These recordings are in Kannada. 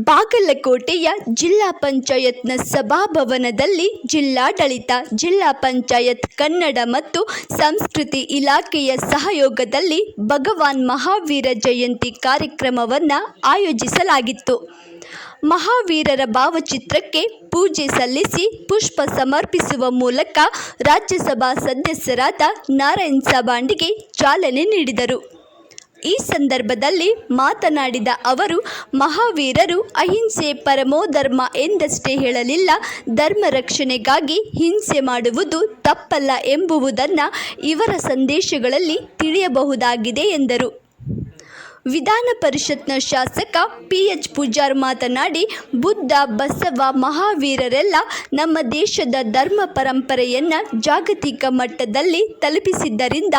ಬಾಗಲಕೋಟೆಯ ಜಿಲ್ಲಾ ಪಂಚಾಯತ್ನ ಸಭಾಭವನದಲ್ಲಿ ಜಿಲ್ಲಾಡಳಿತ, ಜಿಲ್ಲಾ ಪಂಚಾಯತ್ ಕನ್ನಡ ಮತ್ತು ಸಂಸ್ಕೃತಿ ಇಲಾಖೆಯ ಸಹಯೋಗದಲ್ಲಿ ಭಗವಾನ್ ಮಹಾವೀರ ಜಯಂತಿ ಕಾರ್ಯಕ್ರಮವನ್ನು ಆಯೋಜಿಸಲಾಗಿತ್ತು. ಮಹಾವೀರರ ಭಾವಚಿತ್ರಕ್ಕೆ ಪೂಜೆ ಸಲ್ಲಿಸಿ ಪುಷ್ಪ ಸಮರ್ಪಿಸುವ ಮೂಲಕ ರಾಜ್ಯಸಭಾ ಸದಸ್ಯರಾದ ನಾರಾಯಣ್ ಸಬಾಂಡಿಗೆ ಚಾಲನೆ ನೀಡಿದರು. ಈ ಸಂದರ್ಭದಲ್ಲಿ ಮಾತನಾಡಿದ ಅವರು, ಮಹಾವೀರರು ಅಹಿಂಸೆ ಪರಮೋ ಧರ್ಮ ಎಂದಷ್ಟೇ ಹೇಳಲಿಲ್ಲ, ಧರ್ಮ ರಕ್ಷಣೆಗಾಗಿ ಹಿಂಸೆ ಮಾಡುವುದು ತಪ್ಪಲ್ಲ ಎಂಬುದನ್ನು ಇವರ ಸಂದೇಶಗಳಲ್ಲಿ ತಿಳಿಯಬಹುದಾಗಿದೆ ಎಂದರು. ವಿಧಾನ ಪರಿಷತ್ನ ಶಾಸಕ ಪಿ.ಎಚ್. ಪೂಜಾರ್ ಮಾತನಾಡಿ, ಬುದ್ಧ, ಬಸವ, ಮಹಾವೀರರೆಲ್ಲ ನಮ್ಮ ದೇಶದ ಧರ್ಮ ಪರಂಪರೆಯನ್ನು ಜಾಗತಿಕ ಮಟ್ಟದಲ್ಲಿ ತಲುಪಿಸಿದ್ದರಿಂದ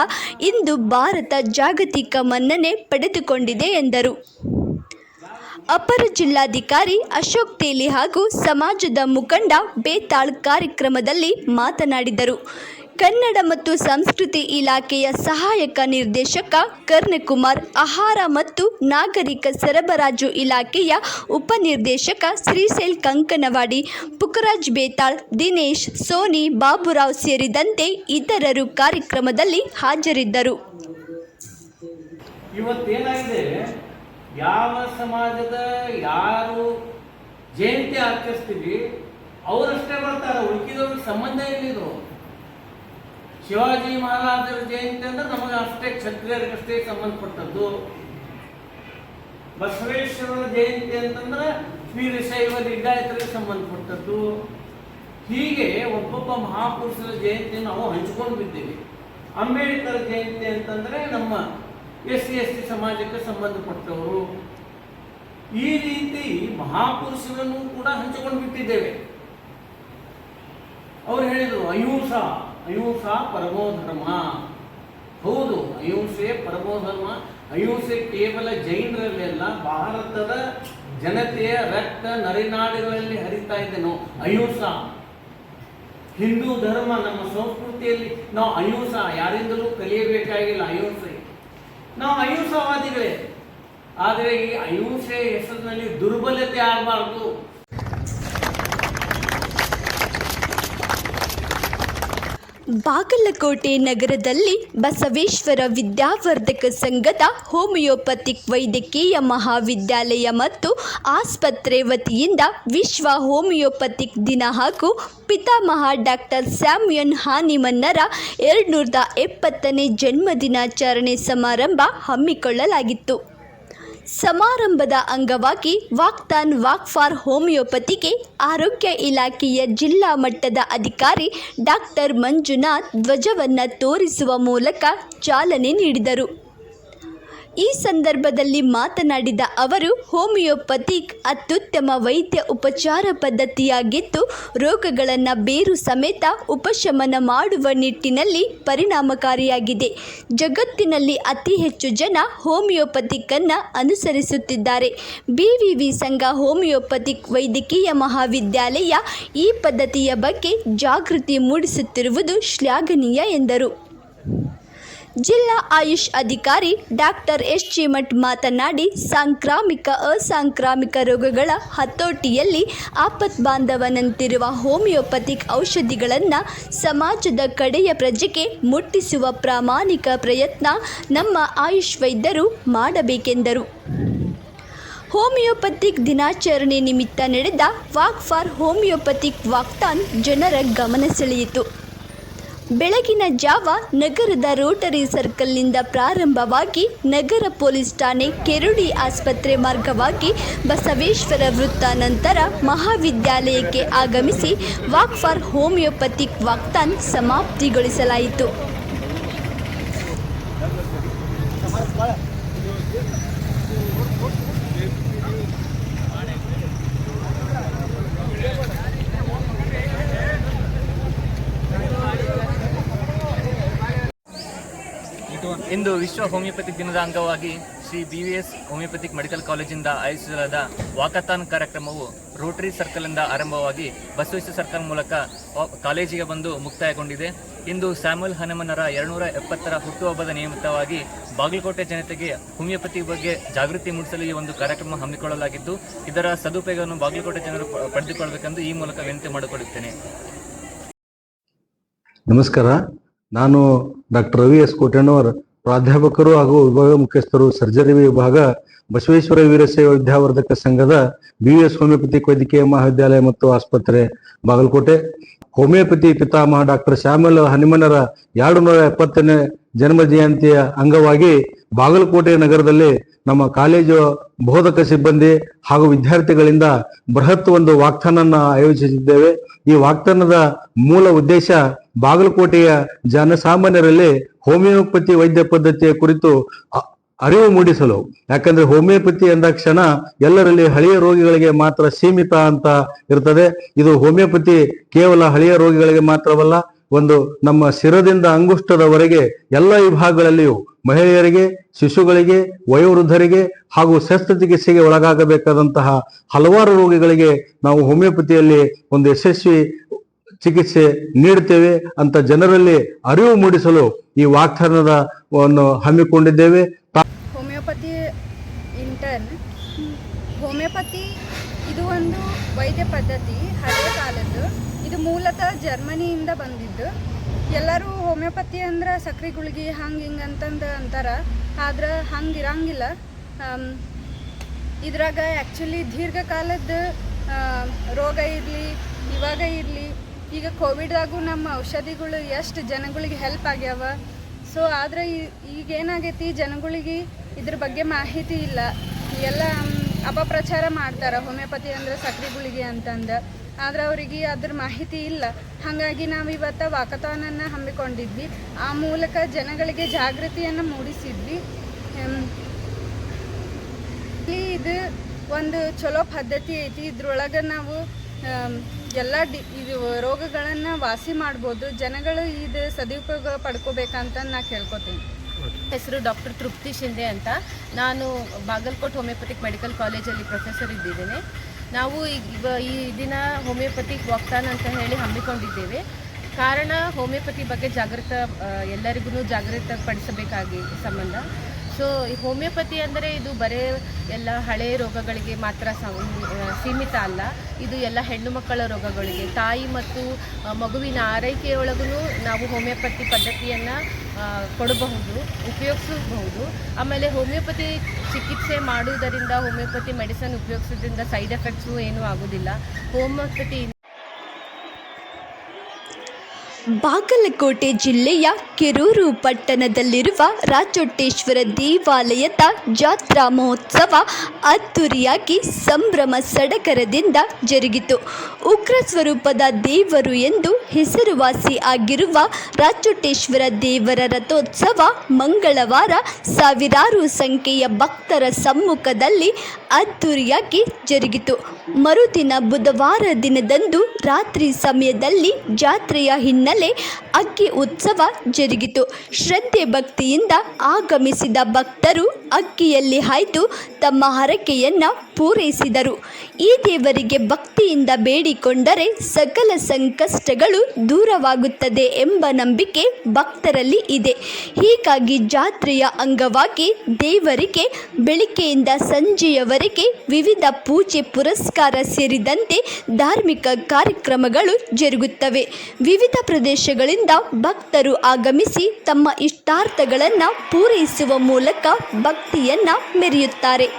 ಇಂದು ಭಾರತ ಜಾಗತಿಕ ಮನ್ನಣೆ ಪಡೆದುಕೊಂಡಿದೆ ಎಂದರು. ಅಪರ ಜಿಲ್ಲಾಧಿಕಾರಿ ಅಶೋಕ್ ತೇಲಿ ಹಾಗೂ ಸಮಾಜದ ಮುಖಂಡ ಬೇತಾಳ್ ಕಾರ್ಯಕ್ರಮದಲ್ಲಿ ಮಾತನಾಡಿದರು. ಕನ್ನಡ ಮತ್ತು ಸಂಸ್ಕೃತಿ ಇಲಾಖೆಯ ಸಹಾಯಕ ನಿರ್ದೇಶಕ ಕರ್ಣಕುಮಾರ್, ಆಹಾರ ಮತ್ತು ನಾಗರಿಕ ಸರಬರಾಜು ಇಲಾಖೆಯ ಉಪನಿರ್ದೇಶಕ ಶ್ರೀಶೈಲ್ ಕಂಕನವಾಡಿ, ಪುಕ್ಕರಾಜ್ ಬೇತಾಳ್, ದಿನೇಶ್, ಸೋನಿ, ಬಾಬುರಾವ್ ಸೇರಿದಂತೆ ಇತರರು ಕಾರ್ಯಕ್ರಮದಲ್ಲಿ ಹಾಜರಿದ್ದರು. ಇವತ್ತೇನಾಗಿದೆ, ಯಾವ ಸಮಾಜದ ಯಾರು ಜಯಂತಿ ಆಚರಿಸ್ತೀವಿ ಅವರಷ್ಟೇ ಬರ್ತಾರೆ, ಉಳಿದವ್ರಿಗೆ ಸಂಬಂಧ ಏನಿದ್ರು. ಶಿವಾಜಿ ಮಹಾರಾಜರ ಜಯಂತಿ ಅಂದ್ರೆ ನಮಗೆ ಅಷ್ಟೇ ಕ್ಷತ್ರಿಯರಿಗಷ್ಟೇ ಸಂಬಂಧಪಟ್ಟದ್ದು. ಬಸವೇಶ್ವರರ ಜಯಂತಿ ಅಂತಂದ್ರೆ ವೀರಶೈವ ಲಿಂಗಾಯತರಿಗೆ ಸಂಬಂಧಪಟ್ಟದ್ದು. ಹೀಗೆ ಒಬ್ಬೊಬ್ಬ ಮಹಾಪುರುಷರ ಜಯಂತಿ ನಾವು ಹಂಚಿಕೊಂಡು ಬಿದ್ದೀವಿ. ಅಂಬೇಡ್ಕರ್ ಜಯಂತಿ ಅಂತಂದ್ರೆ ನಮ್ಮ SC ಸಮಾಜಕ್ಕೆ ಸಂಬಂಧಪಟ್ಟವರು. ಈ ರೀತಿ ಮಹಾಪುರುಷರನ್ನು ಕೂಡ ಹಂಚಿಕೊಂಡು ಬಿಟ್ಟಿದ್ದೇವೆ. ಅವ್ರು ಹೇಳಿದರು, ಅಹಿಂಸಾ ಪರಮೋ ಧರ್ಮ. ಹೌದು, ಅಹಿಂಸೆ ಪರಮೋ ಧರ್ಮ. ಅಹಿಂಸೆ ಕೇವಲ ಜೈನರಲ್ಲಿ ಅಲ್ಲ, ಭಾರತದ ಜನತೆಯ ರಕ್ತ ನರಿನಾಡಿಗಳಲ್ಲಿ ಹರಿತಾ ಇದ್ದೇನೋ ಅಹಿಂಸಾ. ಹಿಂದೂ ಧರ್ಮ, ನಮ್ಮ ಸಂಸ್ಕೃತಿಯಲ್ಲಿ ನಾವು ಅಹಿಂಸಾ ಯಾರಿಂದಲೂ ಕಲಿಯಬೇಕಾಗಿಲ್ಲ. ಅಹಿಂಸೆ ನಾವು ಅಹಿಂಸಾವಾದಿಗಳೇ. ಆದರೆ ಈ ಅಹಿಂಸೆ ಹೆಸರಿನಲ್ಲಿ ದುರ್ಬಲತೆ ಆಗಬಾರ್ದು. ಬಾಗಲಕೋಟೆ ನಗರದಲ್ಲಿ ಬಸವೇಶ್ವರ ವಿದ್ಯಾವರ್ಧಕ ಸಂಘದ ಹೋಮಿಯೋಪಥಿಕ್ ವೈದ್ಯಕೀಯ ಮಹಾವಿದ್ಯಾಲಯ ಮತ್ತು ಆಸ್ಪತ್ರೆ ವತಿಯಿಂದ ವಿಶ್ವ ಹೋಮಿಯೋಪಥಿಕ್ ದಿನ ಹಾಗೂ ಪಿತಾಮಹ ಡಾಕ್ಟರ್ ಸ್ಯಾಮ್ಯುಯಲ್ ಹಾನಿಮನ್ನರ 270ನೇ ಜನ್ಮದಿನಾಚರಣೆ ಸಮಾರಂಭ ಹಮ್ಮಿಕೊಳ್ಳಲಾಗಿತ್ತು. ಸಮಾರಂಭದ ಅಂಗವಾಗಿ ವಾಕ್ಥಾನ್ ವಾಕ್ ಫಾರ್ ಹೋಮಿಯೋಪತಿಗೆ ಆರೋಗ್ಯ ಇಲಾಖೆಯ ಜಿಲ್ಲಾ ಮಟ್ಟದ ಅಧಿಕಾರಿ ಡಾಕ್ಟರ್ ಮಂಜುನಾಥ್ ಧ್ವಜವನ್ನು ತೋರಿಸುವ ಮೂಲಕ ಚಾಲನೆ ನೀಡಿದರು. ಈ ಸಂದರ್ಭದಲ್ಲಿ ಮಾತನಾಡಿದ ಅವರು, ಹೋಮಿಯೋಪಥಿಕ್ ಅತ್ಯುತ್ತಮ ವೈದ್ಯ ಉಪಚಾರ ಪದ್ಧತಿಯಾಗಿದ್ದು ರೋಗಗಳನ್ನು ಬೇರು ಸಮೇತ ಉಪಶಮನ ಮಾಡುವ ನಿಟ್ಟಿನಲ್ಲಿ ಪರಿಣಾಮಕಾರಿಯಾಗಿದೆ. ಜಗತ್ತಿನಲ್ಲಿ ಅತಿ ಹೆಚ್ಚು ಜನ ಹೋಮಿಯೋಪಥಿಕ್ ಅನ್ನು ಅನುಸರಿಸುತ್ತಿದ್ದಾರೆ. BVV ಸಂಘ ಹೋಮಿಯೋಪಥಿಕ್ ವೈದ್ಯಕೀಯ ಮಹಾವಿದ್ಯಾಲಯ ಈ ಪದ್ಧತಿಯ ಬಗ್ಗೆ ಜಾಗೃತಿ ಮೂಡಿಸುತ್ತಿರುವುದು ಶ್ಲಾಘನೀಯ ಎಂದರು. ಜಿಲ್ಲಾ ಆಯುಷ್ ಅಧಿಕಾರಿ ಡಾಕ್ಟರ್ ಎಸ್. ಚೀಮಠ್ ಮಾತನಾಡಿ, ಸಾಂಕ್ರಾಮಿಕ ಅಸಾಂಕ್ರಾಮಿಕ ರೋಗಗಳ ಹತೋಟಿಯಲ್ಲಿ ಆಪತ್ಬಾಂಧವನಂತಿರುವ ಹೋಮಿಯೋಪಥಿಕ್ ಔಷಧಿಗಳನ್ನು ಸಮಾಜದ ಕಡೆಯ ಪ್ರಜೆಗೆ ಮುಟ್ಟಿಸುವ ಪ್ರಾಮಾಣಿಕ ಪ್ರಯತ್ನ ನಮ್ಮ ಆಯುಷ್ ವೈದ್ಯರು ಮಾಡಬೇಕೆಂದರು. ಹೋಮಿಯೋಪಥಿಕ್ ದಿನಾಚರಣೆ ನಿಮಿತ್ತ ನಡೆದ ವಾಕ್ ಫಾರ್ ಹೋಮಿಯೋಪಥಿಕ್ ವಾಕ್ಥಾನ್ ಜನರ ಗಮನ ಸೆಳೆಯಿತು. ಬೆಳಗಿನ ಜಾವ ನಗರದ ರೋಟರಿ ಸರ್ಕಲ್ನಿಂದ ಪ್ರಾರಂಭವಾಗಿ ನಗರ ಪೊಲೀಸ್ ಠಾಣೆ, ಕೆರೂಡಿ ಆಸ್ಪತ್ರೆ ಮಾರ್ಗವಾಗಿ ಬಸವೇಶ್ವರ ವೃತ್ತ, ನಂತರ ಮಹಾವಿದ್ಯಾಲಯಕ್ಕೆ ಆಗಮಿಸಿ ವಾಕ್ ಫಾರ್ ಹೋಮಿಯೋಪಥಿಕ್ ವಾಕ್ಥಾನ್ ಸಮಾಪ್ತಿಗೊಳಿಸಲಾಯಿತು. ಇಂದು ವಿಶ್ವ ಹೋಮಿಯೋಪತಿ ದಿನದ ಅಂಗವಾಗಿ ಶ್ರೀ BVS ಹೋಮಿಯೋಪತಿಕ್ ಮೆಡಿಕಲ್ ಕಾಲೇಜಿಂದ ಆಯೋಜಿಸಲಾದ ವಾಕಥಾನ್ ಕಾರ್ಯಕ್ರಮವು ರೋಟರಿ ಸರ್ಕಲ್ನಿಂದ ಆರಂಭವಾಗಿ ಬಸವೇಶ್ವರ ಸರ್ಕಲ್ ಮೂಲಕ ಕಾಲೇಜಿಗೆ ಬಂದು ಮುಕ್ತಾಯಗೊಂಡಿದೆ. ಇಂದು ಸ್ಯಾಮ್ಯುಯಲ್ ಹನುಮನರ 270ರ ಹುಟ್ಟುಹಬ್ಬದ ನಿಮಿತ್ತವಾಗಿ ಬಾಗಲಕೋಟೆ ಜನತೆಗೆ ಹೋಮಿಯೋಪತಿ ಬಗ್ಗೆ ಜಾಗೃತಿ ಮೂಡಿಸಲು ಈ ಒಂದು ಕಾರ್ಯಕ್ರಮ ಹಮ್ಮಿಕೊಳ್ಳಲಾಗಿದ್ದು, ಇದರ ಸದುಪಯೋಗವನ್ನು ಬಾಗಲಕೋಟೆ ಜನರು ಪಡೆದುಕೊಳ್ಳಬೇಕೆಂದು ಈ ಮೂಲಕ ವಿನಂತಿ ಮಾಡಿಕೊಳ್ಳುತ್ತೇನೆ. ನಮಸ್ಕಾರ. ನಾನು ಡಾಕ್ಟರ್ ರವಿ ಎಸ್ ಕೋಟೆಣ್ಣವರ್, ಪ್ರಾಧ್ಯಾಪಕರು ಹಾಗೂ ವಿಭಾಗ ಮುಖ್ಯಸ್ಥರು, ಸರ್ಜರಿ ವಿಭಾಗ, ಬಸವೇಶ್ವರ ವೀರಶೈವ ವಿದ್ಯಾವರ್ಧಕ ಸಂಘದ BVS ಹೋಮಿಯೋಪತಿಕ್ ವೈದ್ಯಕೀಯ ಮಹಾವಿದ್ಯಾಲಯ ಮತ್ತು ಆಸ್ಪತ್ರೆ, ಬಾಗಲಕೋಟೆ. ಹೋಮಿಯೋಪತಿ ಪಿತಾಮಹ ಡಾಕ್ಟರ್ ಸ್ಯಾಮ್ಯುಯಲ್ ಹನುಮನರ 270ನೇ ಜನ್ಮ ಜಯಂತಿಯ ಅಂಗವಾಗಿ ಬಾಗಲಕೋಟೆ ನಗರದಲ್ಲಿ ನಮ್ಮ ಕಾಲೇಜು ಬೋಧಕ ಸಿಬ್ಬಂದಿ ಹಾಗೂ ವಿದ್ಯಾರ್ಥಿಗಳಿಂದ ಬೃಹತ್ ಒಂದು ವಾಕ್ಥಾನನ್ನ ಆಯೋಜಿಸಿದ್ದೇವೆ. ಈ ವಾಕ್ಥಾನದ ಮೂಲ ಉದ್ದೇಶ ಬಾಗಲಕೋಟೆಯ ಜನಸಾಮಾನ್ಯರಲ್ಲಿ ಹೋಮಿಯೋಪತಿ ವೈದ್ಯ ಪದ್ಧತಿಯ ಕುರಿತು ಅರಿವು ಮೂಡಿಸಲು. ಯಾಕಂದ್ರೆ ಹೋಮಿಯೋಪತಿ ಎಂದ ಕ್ಷಣ ಎಲ್ಲರಲ್ಲಿ ಹಳೆಯ ರೋಗಿಗಳಿಗೆ ಮಾತ್ರ ಸೀಮಿತ ಅಂತ ಇರ್ತದೆ. ಇದು ಹೋಮಿಯೋಪತಿ ಕೇವಲ ಹಳೆಯ ರೋಗಿಗಳಿಗೆ ಮಾತ್ರವಲ್ಲ, ಒಂದು ನಮ್ಮ ಶಿರದಿಂದ ಅಂಗುಷ್ಟದವರೆಗೆ ಎಲ್ಲ ವಿಭಾಗಗಳಲ್ಲಿಯೂ ಮಹಿಳೆಯರಿಗೆ, ಶಿಶುಗಳಿಗೆ, ವಯೋವೃದ್ಧರಿಗೆ ಹಾಗೂ ಶಸ್ತ್ರಚಿಕಿತ್ಸೆಗೆ ಒಳಗಾಗಬೇಕಾದಂತಹ ಹಲವಾರು ರೋಗಿಗಳಿಗೆ ನಾವು ಹೋಮಿಯೋಪತಿಯಲ್ಲಿ ಒಂದು ಯಶಸ್ವಿ ಚಿಕಿತ್ಸೆ ನೀಡುತ್ತೇವೆ ಅಂತ ಜನರಲ್ಲಿ ಅರಿವು ಮೂಡಿಸಲು ಈ ವಾಕ್ಥಾನವನ್ನು ಹಮ್ಮಿಕೊಂಡಿದ್ದೇವೆ. Homeopathy intern. ಹೋಮಿಯೋಪತಿ ಇದು ಒಂದು ವೈದ್ಯ ಪದ್ಧತಿ, ಹಳೆಯ ಕಾಲದ್ದು. ಇದು ಮೂಲತಃ ಜರ್ಮನಿಯಿಂದ ಬಂದಿದ್ದು. ಎಲ್ಲರೂ ಹೋಮಿಯೋಪತಿ ಅಂದ್ರೆ ಸಕ್ರೆ ಗುಳಿಗೆ ಹಂಗೆ ಹಿಂಗೆ ಅಂತಂದು ಅಂತಾರೆ, ಆದ್ರೆ ಹಂಗೆ ಇರಂಗಿಲ್ಲ. ಇದ್ರಾಗ ಆ್ಯಕ್ಚುಲಿ ದೀರ್ಘಕಾಲದ ರೋಗ ಇರಲಿ, ಇವಾಗ ಇರಲಿ, ಈಗ ಕೋವಿಡ್ದಾಗೂ ನಮ್ಮ ಔಷಧಿಗಳು ಎಷ್ಟು ಜನಗಳಿಗೆ ಹೆಲ್ಪ್ ಆಗ್ಯಾವ. ಸೊ ಆದರೆ ಈಗೇನಾಗೈತಿ, ಜನಗಳಿಗೆ ಇದ್ರ ಬಗ್ಗೆ ಮಾಹಿತಿ ಇಲ್ಲ. ಎಲ್ಲ ಅಪಪ್ರಚಾರ ಮಾಡ್ತಾರೆ, ಹೋಮಿಯೋಪತಿ ಅಂದರೆ ಸಕ್ರೆ ಗುಳಿಗೆ ಅಂತಂದು. ಆದರೆ ಅವರಿಗೆ ಅದ್ರ ಮಾಹಿತಿ ಇಲ್ಲ. ಹಾಗಾಗಿ ನಾವು ಇವತ್ತು ವಾಕಥಾನನ್ನು ಹಮ್ಮಿಕೊಂಡಿದ್ವಿ. ಆ ಮೂಲಕ ಜನಗಳಿಗೆ ಜಾಗೃತಿಯನ್ನು ಮೂಡಿಸಿದ್ವಿ. ಇದು ಒಂದು ಚಲೋ ಪದ್ಧತಿ ಐತಿ. ಇದ್ರೊಳಗೆ ನಾವು ಎಲ್ಲ ಇದು ರೋಗಗಳನ್ನು ವಾಸಿ ಮಾಡ್ಬೋದು. ಜನಗಳು ಇದು ಸದುಪಯೋಗ ಪಡ್ಕೋಬೇಕಂತ ನಾ ಕೇಳ್ಕೊತೀನಿ. ಹೆಸರು ಡಾಕ್ಟರ್ ತೃಪ್ತಿ ಶಿಂದೆ ಅಂತ. ನಾನು ಬಾಗಲಕೋಟೆ ಹೋಮಿಯೋಪತಿಕ್ ಮೆಡಿಕಲ್ ಕಾಲೇಜಲ್ಲಿ ಪ್ರೊಫೆಸರ್ ಇದ್ದಿದ್ದೇನೆ. ನಾವು ಈ ದಿನ ಹೋಮಿಯೋಪತಿಕ್ ವಾಕ್ಥಾನ್ ಅಂತ ಹೇಳಿ ಹಮ್ಮಿಕೊಂಡಿದ್ದೇವೆ. ಕಾರಣ ಹೋಮಿಯೋಪತಿ ಬಗ್ಗೆ ಎಲ್ಲರಿಗೂ ಜಾಗೃತಪಡಿಸಬೇಕಾಗಿ ಸಂಬಂಧ. ಸೊ ಹೋಮಿಯೋಪತಿ ಅಂದರೆ ಇದು ಬರೀ ಎಲ್ಲ ಹಳೆಯ ರೋಗಗಳಿಗೆ ಮಾತ್ರ ಸೀಮಿತ ಅಲ್ಲ. ಇದು ಎಲ್ಲ ಹೆಣ್ಣು ಮಕ್ಕಳ ರೋಗಗಳಿಗೆ, ತಾಯಿ ಮತ್ತು ಮಗುವಿನ ಆರೈಕೆಯೊಳಗೂ ನಾವು ಹೋಮಿಯೋಪತಿ ಪದ್ಧತಿಯನ್ನು ಉಪಯೋಗಿಸಬಹುದು. ಆಮೇಲೆ ಹೋಮಿಯೋಪತಿ ಚಿಕಿತ್ಸೆ ಮಾಡುವುದರಿಂದ, ಹೋಮಿಯೋಪತಿ ಮೆಡಿಸನ್ ಉಪಯೋಗಿಸೋದ್ರಿಂದ ಸೈಡ್ ಎಫೆಕ್ಟ್ಸು ಏನೂ ಆಗೋದಿಲ್ಲ. ಹೋಮಿಯೋಪತಿ ಬಾಗಲಕೋಟೆ ಜಿಲ್ಲೆಯ ಕೆರೂರು ಪಟ್ಟಣದಲ್ಲಿರುವ ರಾಚೋಟೇಶ್ವರ ದೇವಾಲಯದ ಜಾತ್ರಾ ಮಹೋತ್ಸವ ಅದ್ದೂರಿಯಾಗಿ ಸಂಭ್ರಮ ಸಡಗರದಿಂದ ಜರುಗಿತು. ಉಗ್ರ ಸ್ವರೂಪದ ದೇವರು ಎಂದು ಹೆಸರುವಾಸಿ ಆಗಿರುವ ರಾಚೋಟೇಶ್ವರ ದೇವರ ರಥೋತ್ಸವ ಮಂಗಳವಾರ ಸಾವಿರಾರು ಸಂಖ್ಯೆಯ ಭಕ್ತರ ಸಮ್ಮುಖದಲ್ಲಿ ಅದ್ದೂರಿಯಾಗಿ ಜರುಗಿತು. ಮರುದಿನ ಬುಧವಾರ ದಿನದಂದು ರಾತ್ರಿ ಸಮಯದಲ್ಲಿ ಜಾತ್ರೆಯ ಹಿನ್ನೆಲೆ ಅಕ್ಕಿ ಉತ್ಸವ ಜರುಗಿತು. ಶ್ರದ್ಧೆ ಭಕ್ತಿಯಿಂದ ಆಗಮಿಸಿದ ಭಕ್ತರು ಅಕ್ಕಿಯಲ್ಲಿ ಹಾಯ್ದು ತಮ್ಮ ಹರಕೆಯನ್ನ ಪೂರೈಸಿದರು. ಈ ದೇವರಿಗೆ ಭಕ್ತಿಯಿಂದ ಬೇಡಿಕೊಂಡರೆ ಸಕಲ ಸಂಕಷ್ಟಗಳು ದೂರವಾಗುತ್ತದೆ ಎಂಬ ನಂಬಿಕೆ ಭಕ್ತರಲ್ಲಿ ಇದೆ. ಹೀಗಾಗಿ ಜಾತ್ರೆಯ ಅಂಗವಾಗಿ ದೇವರಿಗೆ ಬೆಳಿಗ್ಗೆಯಿಂದ ಸಂಜೆಯವರೆಗೆ ವಿವಿಧ ಪೂಜೆ ಪುರಸ್ಕಾರ ಸೇರಿದಂತೆ ಧಾರ್ಮಿಕ ಕಾರ್ಯಕ್ರಮಗಳು ಜರುಗುತ್ತವೆ. ವಿವಿಧ ಪ್ರದೇಶಗಳಿಂದ ಭಕ್ತರು ಆಗಮಿಸಿ ತಮ್ಮ ಇಷ್ಟಾರ್ಥಗಳನ್ನು ಪೂರೈಸುವ ಮೂಲಕ ಭಕ್ತಿಯನ್ನ ಮೆರೆಯುತ್ತಾರೆ.